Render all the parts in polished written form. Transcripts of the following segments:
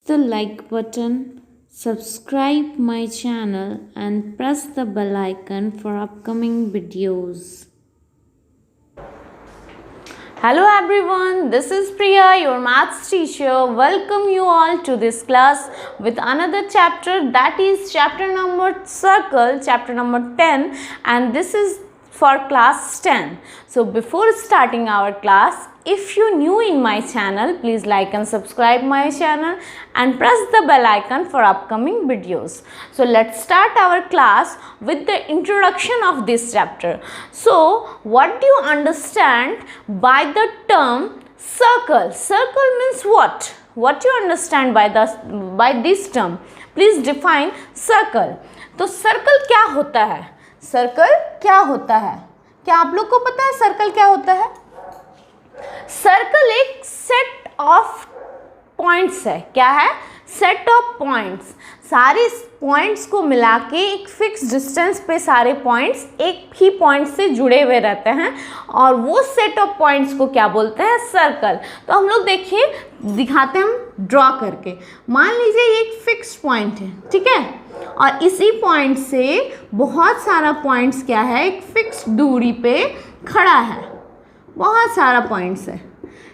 the like button, subscribe my channel and press the bell icon for upcoming videos. Hello everyone, this is Priya, your maths teacher. Welcome you all to this class with another chapter, that is chapter number circle, chapter number 10, and this is for class 10. So before starting our class, if you new in my channel, please like and subscribe my channel and press the bell icon for upcoming videos. So let's start our class with the introduction of this chapter. So what do you understand by the term circle? Circle means what? What you understand by this term? Please define circle. तो circle क्या होता है? Circle क्या होता है? क्या आप लोग को पता है सर्कल क्या होता है? सर्कल एक सेट ऑफ पॉइंट्स है. क्या है? Set of points. सारे पॉइंट्स को मिला के एक फिक्स डिस्टेंस पे सारे पॉइंट्स एक ही पॉइंट से जुड़े हुए रहते हैं और वो सेट ऑफ पॉइंट्स को क्या बोलते हैं? सर्कल. तो हम लोग देखिए, दिखाते हैं हम ड्रॉ करके. मान लीजिए ये एक फिक्स पॉइंट है, ठीक है, और इसी पॉइंट से बहुत सारा पॉइंट्स क्या है, एक फिक्स दूरी पे खड़ा है. बहुत सारा पॉइंट्स है,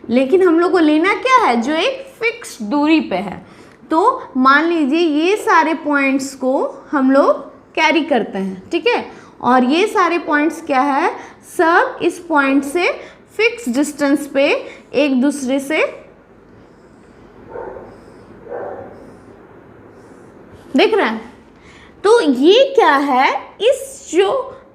लेकिन हम लोग को लेना क्या है? जो एक फिक्स दूरी पे है. तो मान लीजिए ये सारे पॉइंट्स को हम लोग कैरी करते हैं, ठीक है, और ये सारे पॉइंट्स क्या है? सब इस पॉइंट से फिक्स डिस्टेंस पे एक दूसरे से देख रहे हैं. तो ये क्या है?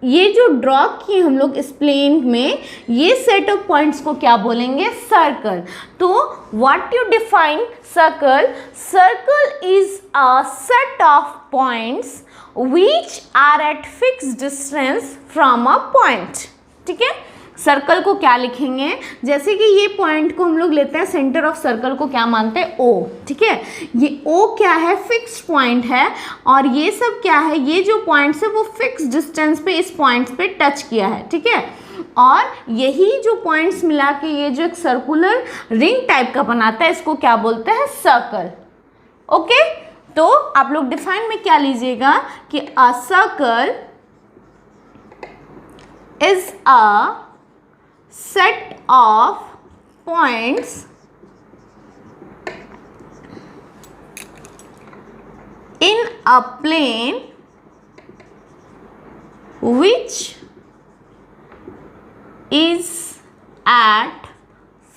ये जो ड्रॉ किए हम लोग इस प्लेन में, ये सेट ऑफ पॉइंट्स को क्या बोलेंगे? सर्कल. तो what you define circle? Circle is a set of points which are at fix distance from a point. ठीक है, सर्कल को क्या लिखेंगे? जैसे कि ये पॉइंट को हम लोग लेते हैं, सेंटर ऑफ सर्कल को क्या मानते हैं? ओ. ठीक है, ये ओ क्या है? फिक्स पॉइंट है. और ये सब क्या है? ये जो पॉइंट्स है वो फिक्स डिस्टेंस पे इस पॉइंट पे टच किया है. ठीक है, और यही जो पॉइंट्स मिला के ये जो एक सर्कुलर रिंग टाइप का बनाता है, इसको क्या बोलते हैं? सर्कल. ओके, तो आप लोग डिफाइन में क्या लीजिएगा कि a circle is a set of points in a plane which is at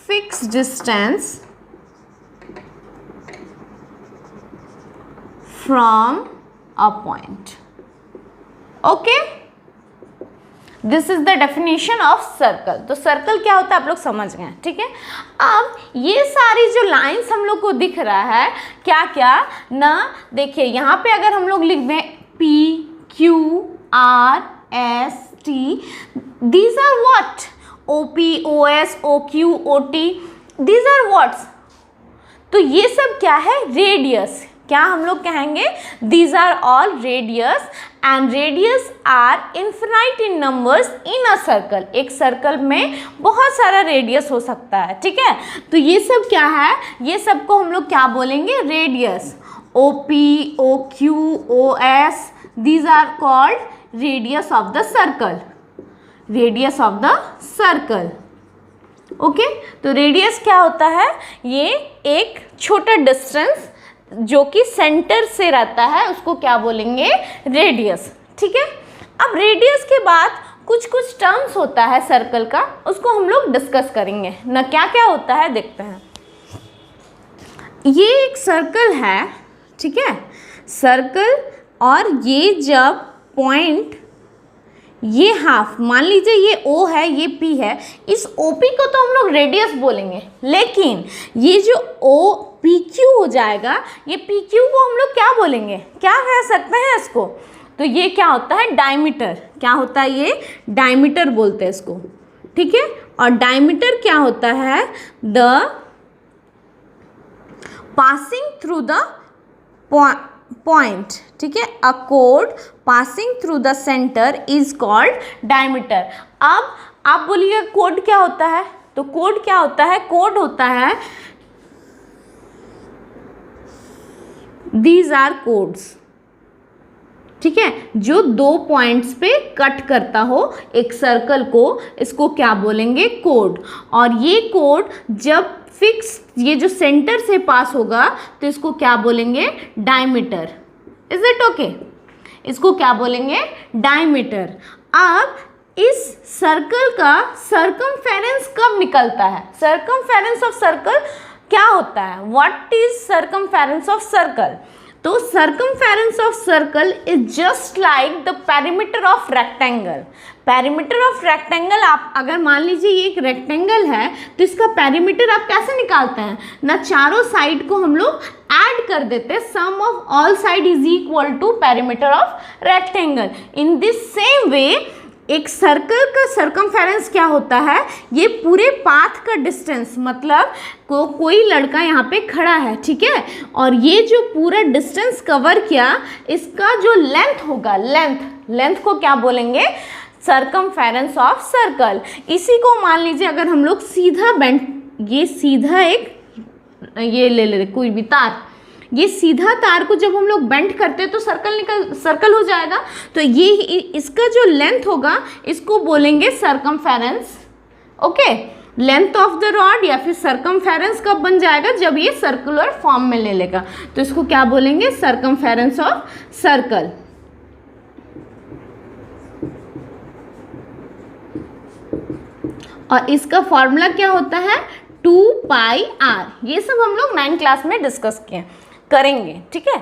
fixed distance from a point. Okay, this is the definition of circle. तो सर्कल क्या होता है आप लोग समझ गए, ठीक है. अब ये सारी जो लाइंस हम लोग को दिख रहा है, क्या क्या ना, देखिए यहाँ पे अगर हम लोग लिख दें P, Q, R, S, T, these are what? OP, OS, OQ, OT, these are what? तो ये सब क्या है? रेडियस. क्या हम लोग कहेंगे? These are all radius and radius are infinite in numbers in a circle. एक सर्कल में बहुत सारा रेडियस हो सकता है, ठीक है. तो ये सब क्या है? ये सब को हम लोग क्या बोलेंगे? Radius. OP, OQ, OS, these are called radius of the circle. Radius of the circle. Okay, तो रेडियस क्या होता है? ये एक छोटा डिस्टेंस जो कि सेंटर से रहता है, उसको क्या बोलेंगे? रेडियस. ठीक है, अब रेडियस के बाद कुछ कुछ टर्म्स होता है सर्कल का, उसको हम लोग डिस्कस करेंगे ना. क्या क्या होता है देखते हैं. ये एक सर्कल है, ठीक है, सर्कल, और ये जब पॉइंट, ये हाफ, मान लीजिए ये O है, ये P है, इस OP को तो हम लोग रेडियस बोलेंगे, लेकिन ये जो OPQ हो जाएगा, ये PQ को हम लोग क्या बोलेंगे? क्या कह सकते हैं इसको? तो ये क्या होता है? डायमीटर. क्या होता है? ये डायमीटर बोलते हैं इसको, ठीक है. और डायमीटर क्या होता है? The passing through the point. ठीक है, a code passing through the centre is called diameter. अब आप बोलिएगा कोड क्या होता है? तो कोड क्या होता है? कोड होता है दीज आर कोड्स, ठीक है, जो 2 पॉइंट्स पे कट करता हो एक सर्कल को, इसको क्या बोलेंगे, कोड। और ये कोड जब फिक्स ये जो सेंटर से पास होगा तो इसको क्या बोलेंगे, डायमीटर। Is it okay? इसको क्या बोलेंगे, डायमीटर। अब इस सर्कल का सर्कमफेरेंस कब निकलता है? सर्कमफेरेंस ऑफ सर्कल क्या होता है? What is circumference of circle? तो circumference of circle is just like the perimeter of rectangle. Perimeter of rectangle, आप अगर मान लीजिए ये एक रेक्टेंगल है तो इसका पेरीमीटर आप कैसे निकालते हैं ना, चारों साइड को हम लोग ऐड कर देते हैं, sum of all side is equal to perimeter of rectangle. In this same way एक सर्कल का सर्कमफेरेंस क्या होता है, ये पूरे पाथ का डिस्टेंस, मतलब कोई लड़का यहाँ पे खड़ा है, ठीक है, और ये जो पूरा डिस्टेंस कवर किया, इसका जो लेंथ होगा, लेंथ को क्या बोलेंगे, सर्कमफेरेंस ऑफ सर्कल। इसी को मान लीजिए अगर हम लोग सीधा बेंड, ये सीधा एक ये ले कोई भी तार, ये सीधा तार को जब हम लोग बेंड करते हैं तो सर्कल हो जाएगा। तो ये इसका जो लेंथ होगा इसको बोलेंगे circumference. Okay, length of the rod या फिर सर्कमफेरेंस कब बन जाएगा, जब ये सर्कुलर फॉर्म में ले लेगा, तो इसको क्या बोलेंगे, सर्कमफेरेंस ऑफ सर्कल। और इसका फॉर्मूला क्या होता है, 2πr। ये सब हम लोग 9th क्लास में डिस्कस करेंगे, ठीक है,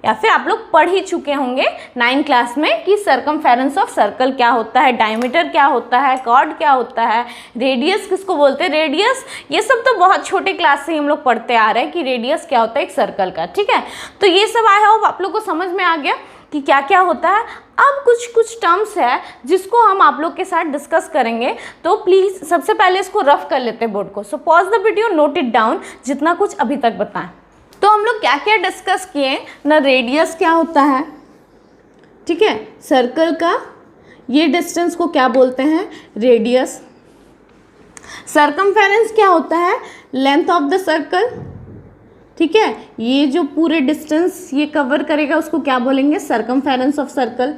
या फिर आप लोग पढ़ ही चुके होंगे 9th क्लास में कि सर्कमफेरेंस ऑफ सर्कल क्या होता है, डायमीटर क्या होता है, कॉर्ड क्या होता है, रेडियस किसको बोलते हैं, रेडियस, ये सब तो बहुत छोटे क्लास से ही हम लोग पढ़ते आ रहे हैं कि रेडियस क्या होता है एक सर्कल का, ठीक है। तो ये सब आई होप आप लोग को समझ में आ गया कि क्या क्या होता है। अब कुछ टर्म्स है जिसको हम आप लोग के साथ डिस्कस करेंगे, तो प्लीज़ सबसे पहले इसको रफ कर लेते हैं बोर्ड को। So pause the video, note it down, जितना कुछ अभी तक बताएं। तो हम लोग क्या क्या डिस्कस किए ना, रेडियस क्या होता है, ठीक है, सर्कल का ये डिस्टेंस को क्या बोलते हैं, रेडियस। सर्कमफेरेंस क्या होता है, लेंथ ऑफ द सर्कल, ठीक है, ये जो पूरे डिस्टेंस ये कवर करेगा उसको क्या बोलेंगे, सर्कमफेरेंस ऑफ सर्कल।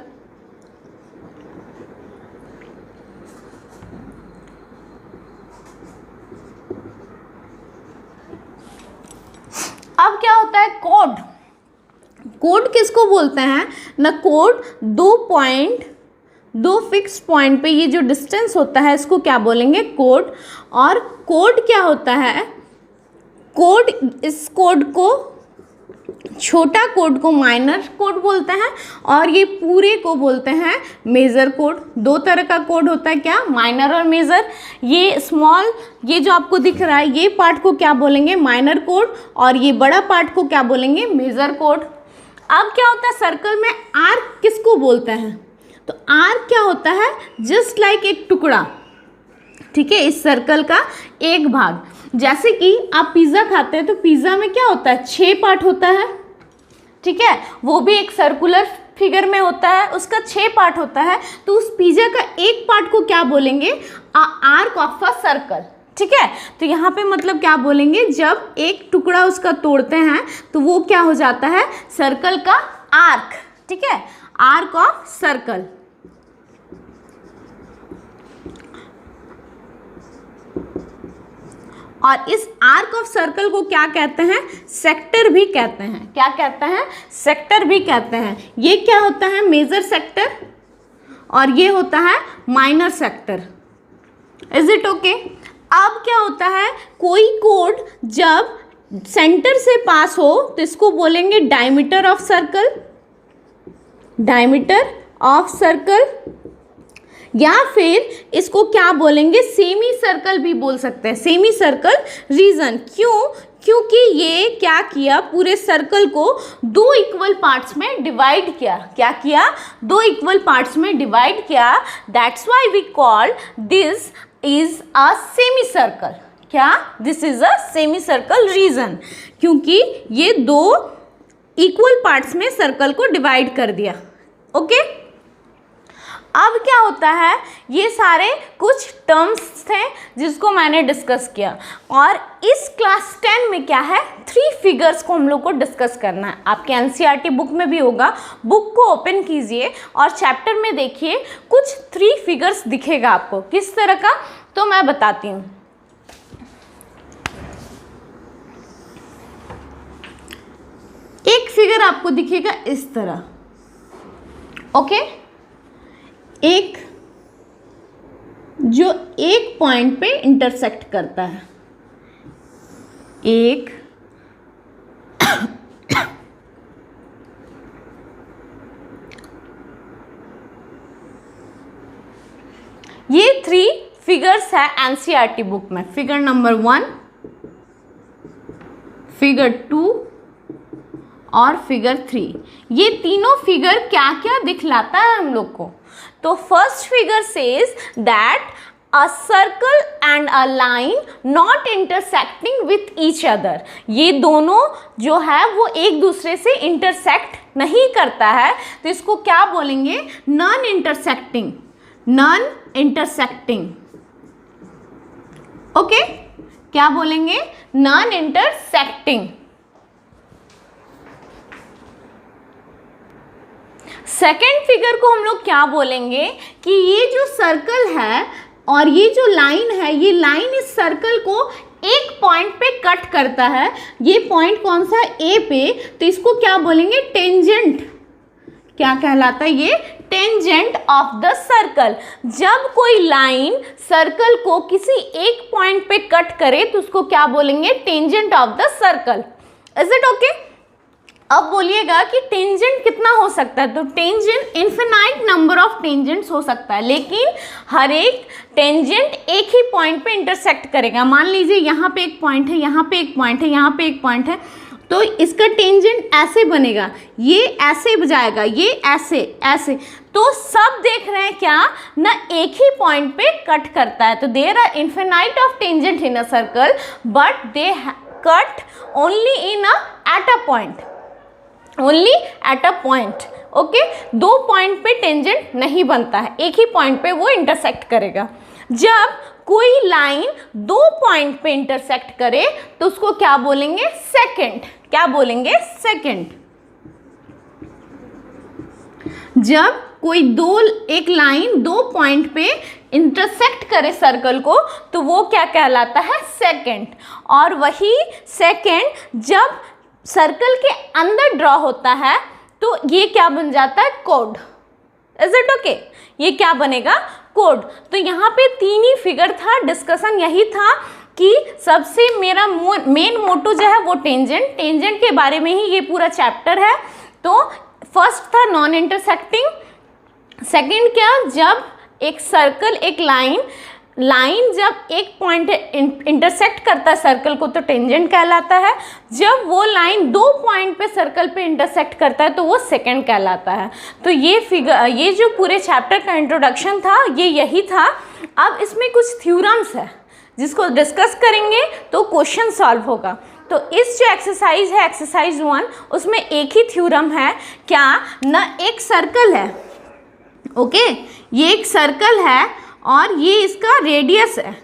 अब क्या होता है, कोड। कोड किसको बोलते हैं ना, कोड दो फिक्स पॉइंट पे ये जो डिस्टेंस होता है इसको क्या बोलेंगे, कोड। और कोड क्या होता है, कोड, इस कोड को, छोटा कोड को माइनर कोड बोलते हैं और ये पूरे को बोलते हैं मेजर कोड। दो तरह का कोड होता है, क्या, माइनर और मेजर। ये स्मॉल, ये जो आपको दिख रहा है ये पार्ट को क्या बोलेंगे, माइनर कोड, और ये बड़ा पार्ट को क्या बोलेंगे, मेजर कोड। अब क्या होता है, सर्कल में आर्क किसको बोलते हैं, तो आर्क क्या होता है, जस्ट लाइक एक टुकड़ा, ठीक है, इस सर्कल का एक भाग। जैसे कि आप पिज़्ज़ा खाते हैं तो पिज़्ज़ा में क्या होता है, 6 पार्ट होता है, ठीक है, वो भी एक सर्कुलर फिगर में होता है, उसका 6 पार्ट होता है। तो उस पिज़्ज़ा का एक पार्ट को क्या बोलेंगे, आर्क ऑफ अ सर्कल, ठीक है। तो यहाँ पे मतलब क्या बोलेंगे, जब एक टुकड़ा उसका तोड़ते हैं तो वो क्या हो जाता है, सर्कल का आर्क, ठीक है, आर्क ऑफ सर्कल। और इस आर्क ऑफ सर्कल को क्या कहते हैं, सेक्टर भी कहते हैं। क्या कहते हैं, सेक्टर भी कहते हैं। ये क्या होता है, मेजर सेक्टर, और ये होता है minor sector. Is it okay? अब क्या होता है, कोई कोड जब सेंटर से पास हो तो इसको बोलेंगे diameter of circle, diameter of circle, या फिर इसको क्या बोलेंगे, सेमी सर्कल भी बोल सकते हैं, सेमी सर्कल रीजन। क्यों? क्योंकि ये क्या किया, पूरे सर्कल को 2 इक्वल पार्ट्स में डिवाइड किया। क्या किया, 2 इक्वल पार्ट्स में डिवाइड किया। That's why we call this is a semi circle. क्या, this is a semi circle reason, क्योंकि ये 2 इक्वल पार्ट्स में सर्कल को डिवाइड कर दिया। ओके अब क्या होता है, ये सारे कुछ टर्म्स थे जिसको मैंने डिस्कस किया, और इस क्लास 10 में क्या है, 3 फिगर्स को हम लोग को डिस्कस करना है। आपके एनसीईआरटी बुक में भी होगा, बुक को ओपन कीजिए और चैप्टर में देखिए, कुछ 3 फिगर्स दिखेगा आपको। किस तरह का, तो मैं बताती हूँ। एक फिगर आपको दिखेगा इस तरह, ओके, एक जो एक पॉइंट पे इंटरसेक्ट करता है, एक ये 3 फिगर्स है एनसीईआरटी बुक में। फिगर नंबर 1, फिगर 2 और फिगर 3। ये तीनों फिगर क्या क्या दिखलाता है हम लोग को। तो first figure says that a circle and a line not intersecting with each other. ये दोनों जो है वो एक दूसरे से इंटरसेक्ट नहीं करता है, तो इसको क्या बोलेंगे, non intersecting, non intersecting. Okay, क्या बोलेंगे, नॉन इंटरसेक्टिंग। सेकेंड फिगर को हम लोग क्या बोलेंगे कि ये जो सर्कल है और ये जो लाइन है, ये लाइन इस सर्कल को एक पॉइंट पे कट करता है। ये पॉइंट कौन सा, ए पे, तो इसको क्या बोलेंगे, टेंजेंट। क्या कहलाता है ये, टेंजेंट ऑफ द सर्कल। जब कोई लाइन सर्कल को किसी एक पॉइंट पे कट करे तो उसको क्या बोलेंगे, tangent of the circle. Is it okay? अब बोलिएगा कि टेंजेंट कितना हो सकता है, तो tangent infinite number of tangents हो सकता है, लेकिन हर एक टेंजेंट एक ही पॉइंट पे इंटरसेक्ट करेगा। मान लीजिए यहाँ पे एक पॉइंट है, यहाँ पे एक पॉइंट है, यहाँ पे एक पॉइंट है, तो इसका टेंजेंट ऐसे बनेगा, ये ऐसे जाएगा, ये ऐसे ऐसे, तो सब देख रहे हैं क्या ना, एक ही पॉइंट पे कट करता है। तो there are infinite of tangent in a circle but they cut only in a at a point, only at a point. Okay, 2 point पे टेंजेंट नहीं बनता है, एक ही पॉइंट पे वो इंटरसेक्ट करेगा। जब कोई लाइन 2 पॉइंट पे इंटरसेक्ट करे तो उसको क्या बोलेंगे, सेकंड। क्या बोलेंगे, सेकंड। जब कोई एक लाइन 2 पॉइंट पे इंटरसेक्ट करे सर्कल को तो वो क्या कहलाता है, सेकंड। और वही सेकंड जब सर्कल के अंदर ड्रॉ होता है तो ये क्या बन जाता है, कोड। Is it okay? ये क्या बनेगा, कोड। तो यहाँ पे 3 ही फिगर था, डिस्कशन यही था कि सबसे मेरा मेन मोटो जो है वो टेंजेंट के बारे में ही ये पूरा चैप्टर है। तो फर्स्ट था नॉन इंटरसेक्टिंग, सेकंड क्या, जब एक सर्कल एक लाइन जब एक पॉइंट इंटरसेक्ट करता है सर्कल को तो टेंजेंट कहलाता है। जब वो लाइन 2 पॉइंट पे सर्कल पे इंटरसेक्ट करता है तो वो सेकंड कहलाता है। तो ये जो पूरे चैप्टर का इंट्रोडक्शन था ये यही था। अब इसमें कुछ थ्योरम्स है जिसको डिस्कस करेंगे तो क्वेश्चन सॉल्व होगा। तो इस जो एक्सरसाइज है एक्सरसाइज 1, उसमें एक ही थ्योरम है, क्या ना, एक सर्कल है, ओके, ये एक सर्कल है और ये इसका रेडियस है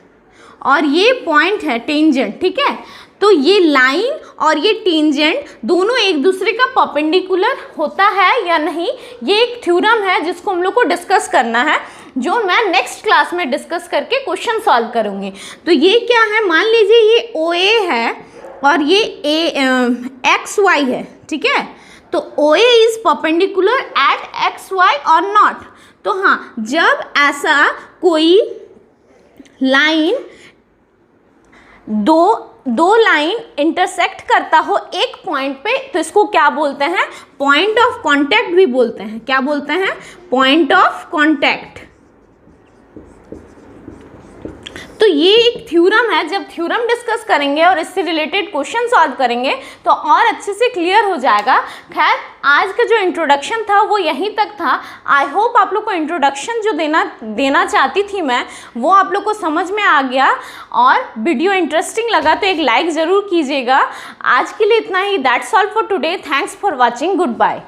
और ये पॉइंट है टेंजेंट, ठीक है। तो ये लाइन और ये टेंजेंट दोनों एक दूसरे का परपेंडिकुलर होता है या नहीं, ये एक थ्योरम है जिसको हम लोग को डिस्कस करना है, जो मैं नेक्स्ट क्लास में डिस्कस करके क्वेश्चन सॉल्व करूँगी। तो ये क्या है, मान लीजिए ये OA है और ये XY है, ठीक है। तो OA is perpendicular eight XY और नॉट। तो हाँ, जब ऐसा कोई लाइन दो लाइन इंटरसेक्ट करता हो एक पॉइंट पे तो इसको क्या बोलते हैं, पॉइंट ऑफ कांटेक्ट भी बोलते हैं। क्या बोलते हैं, पॉइंट ऑफ कांटेक्ट। तो ये एक थ्योरम है, जब थ्योरम डिस्कस करेंगे और इससे रिलेटेड क्वेश्चन सॉल्व करेंगे तो और अच्छे से क्लियर हो जाएगा। खैर, आज का जो इंट्रोडक्शन था वो यहीं तक था। आई होप आप लोग को इंट्रोडक्शन जो देना चाहती थी मैं, वो आप लोग को समझ में आ गया और वीडियो इंटरेस्टिंग लगा तो एक लाइक ज़रूर कीजिएगा। आज के लिए इतना ही। That's all for today. Thanks for watching. Good bye.